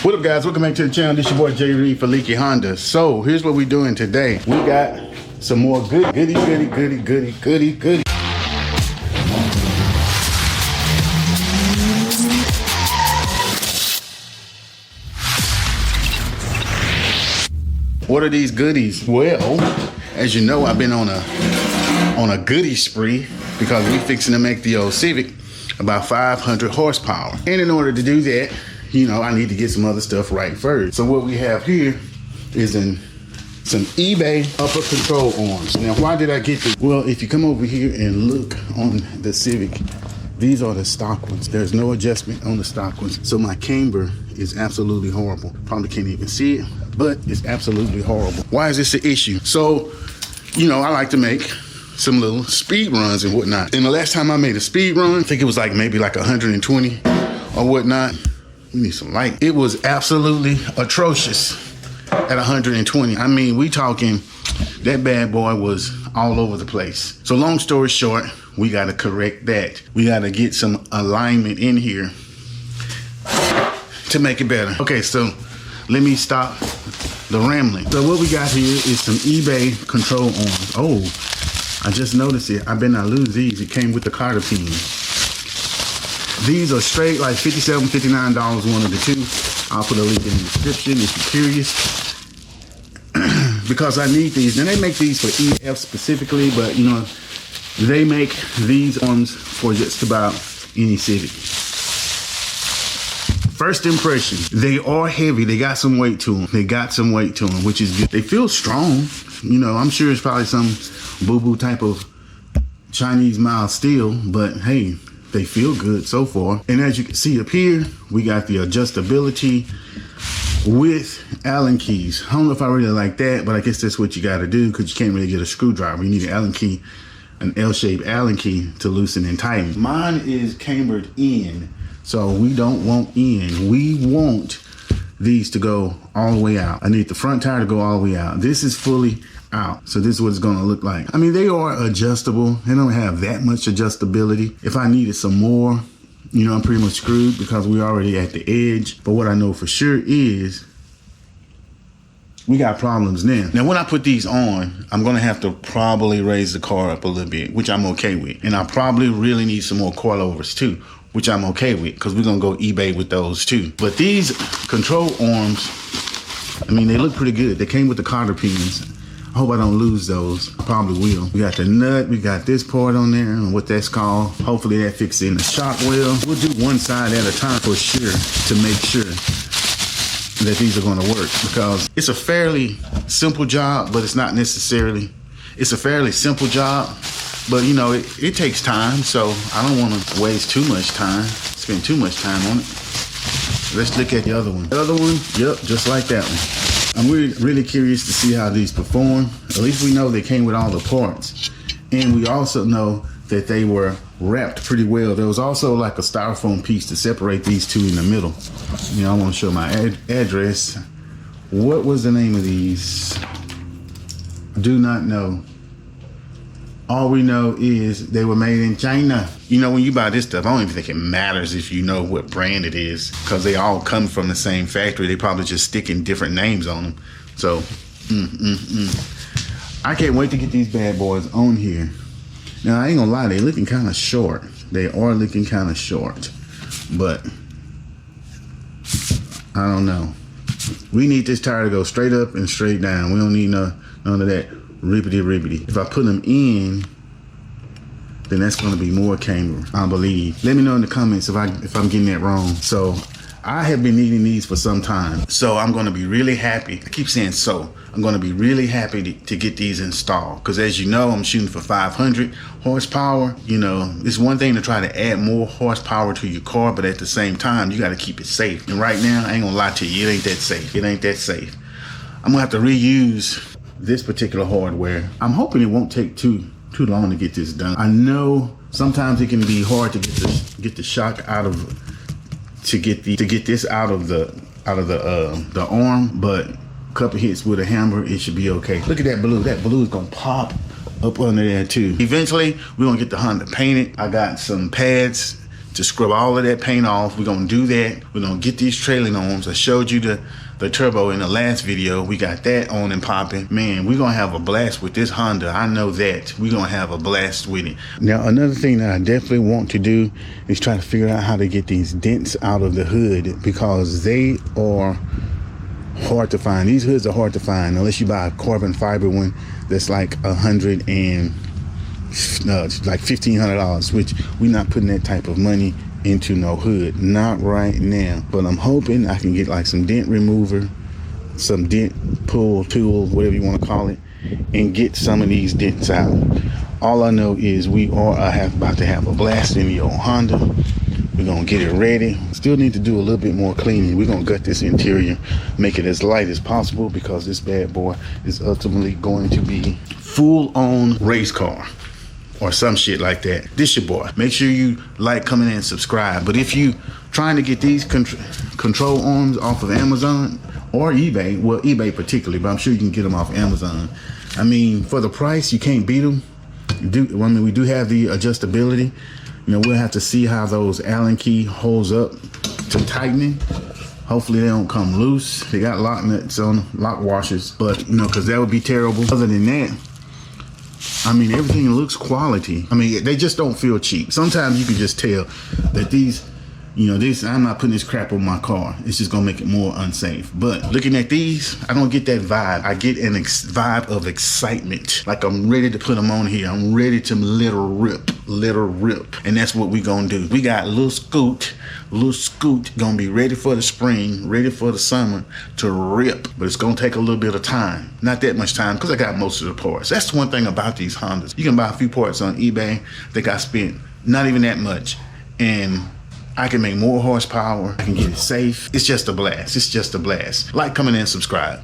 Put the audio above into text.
What up, guys? Welcome back to the channel. This your boy Jay Reed for Leaky Honda. So here's what we're doing today. We got some more goody. What are these goodies? Well, as you know, I've been on a goodie spree because we fixing to make the old Civic about 500 horsepower. And in order to do that, you know, I need to get some other stuff right first. So what we have here is some eBay upper control arms. Now, why did I get this? Well, if you come over here and look on the Civic, these are the stock ones. There's no adjustment on the stock ones. So my camber is absolutely horrible. Probably can't even see it, but it's absolutely horrible. Why is this an issue? So, you know, I like to make some little speed runs and whatnot. And the last time I made a speed run, I think it was like maybe like 120 or whatnot. We need some light. It was absolutely atrocious at 120. I mean, we talking, that bad boy was all over the place. So long story short, we gotta correct that. We gotta get some alignment in here to make it better. Okay, so let me stop the rambling. So what we got here is some eBay control arms. Oh, I just noticed it. I better not lose these. It came with the cotter pin. These are straight like $57, $59, one of the two. I'll put a link in the description if you're curious. Because I need these. And they make these for EF specifically, but you know, they make these arms for just about any Civic. First impression, they are heavy. They got some weight to them. Which is good. They feel strong. You know, I'm sure it's probably some boo-boo type of Chinese mild steel, but hey, they feel good so far. And as you can see up here, we got the adjustability with Allen keys. I don't know if I really like that, but I guess that's what you got to do because you can't really get a screwdriver. You need an Allen key, an L-shaped Allen key to loosen and tighten. Mine is cambered in, so we don't want in. We want these to go all the way out. I need the front tire to go all the way out. This is fully out. So this is what it's gonna look like. I mean, they are adjustable. They don't have that much adjustability. If I needed some more, you know, I'm pretty much screwed because we're already at the edge. But what I know for sure is we got problems now. Now, when I put these on, I'm gonna have to probably raise the car up a little bit, which I'm okay with. And I probably really need some more coilovers too, which I'm okay with because we're gonna go eBay with those too. But these control arms, I mean, they look pretty good. They came with the cotter pins. I hope I don't lose those. I probably will. We got the nut, we got this part on there and what that's called. Hopefully that fits in the shock well. We'll do one side at a time for sure to make sure that these are gonna work because it's a fairly simple job, but it's not necessarily, it's a fairly simple job, but you know, it takes time, so I don't wanna waste too much time, spend too much time on it. Let's look at the other one. The other one, yep, just like that one. I'm really curious to see how these perform. At least we know they came with all the parts. And we also know that they were wrapped pretty well. There was also like a styrofoam piece to separate these two in the middle. You know, I want to show my address. What was the name of these? Do not know. All we know is they were made in China. You know, when you buy this stuff, I don't even think it matters if you know what brand it is because they all come from the same factory. They probably just sticking different names on them. So, I can't wait to get these bad boys on here. Now, I ain't gonna lie, they're looking kind of short. They are looking kind of short, but I don't know. We need this tire to go straight up and straight down. We don't need none of that ribbity. If I put them in, then that's gonna be more camber, I believe. Let me know in the comments if I'm getting that wrong. So I have been needing these for some time. So I'm gonna be really happy. I keep saying so. I'm gonna be really happy to get these installed. Because as you know, I'm shooting for 500 horsepower. You know, it's one thing to try to add more horsepower to your car, but at the same time, you gotta keep it safe. And right now, I ain't gonna lie to you, it ain't that safe. It ain't that safe. I'm gonna have to reuse this particular hardware. I'm hoping it won't take too long to get this done. I know sometimes it can be hard to get the shock out of, to get this out of the arm, but a couple hits with a hammer, it should be okay. Look at that blue. That blue is gonna pop up under there too. Eventually, we're gonna get the Honda painted. I got some pads to scrub all of that paint off. We're gonna do that. We're gonna get these trailing arms. I showed you the turbo in the last video. We got that on and popping. Man, we're gonna have a blast with this Honda. I know that. We're gonna have a blast with it. Now, another thing that I definitely want to do is try to figure out how to get these dents out of the hood, because they are hard to find. These hoods are hard to find unless you buy a carbon fiber one that's like $1,500, which we're not putting that type of money into no hood, not right now. But I'm hoping I can get like some dent remover, some dent pull tool, whatever you want to call it, and get some of these dents out. All I know is we are about to have a blast in the old Honda. We're gonna get it ready. Still need to do a little bit more cleaning. We're gonna gut this interior, make it as light as possible, because this bad boy is ultimately going to be full-on race car or some shit like that. This your boy. Make sure you like, comment, and subscribe. But if you trying to get these control arms off of Amazon or eBay, well, eBay particularly, but I'm sure you can get them off Amazon. I mean, for the price, you can't beat them. We do have the adjustability. You know, we'll have to see how those Allen key holds up to tightening. Hopefully they don't come loose. They got lock nuts on them, lock washers, but you know, because that would be terrible. Other than that, I mean, everything looks quality. I mean, they just don't feel cheap. Sometimes you can just tell that these, you know, I'm not putting this crap on my car. It's just gonna make it more unsafe. But looking at these, I don't get that vibe. I get an vibe of excitement. Like I'm ready to put them on here. I'm ready to let her rip. And that's what we gonna do. We got Lil Scoot gonna be ready for the spring, ready for the summer to rip. But it's gonna take a little bit of time. Not that much time, because I got most of the parts. That's one thing about these Hondas. You can buy a few parts on eBay. I think I spent not even that much, and I can make more horsepower. I can get it safe. It's just a blast. It's just a blast. Like, comment, and subscribe.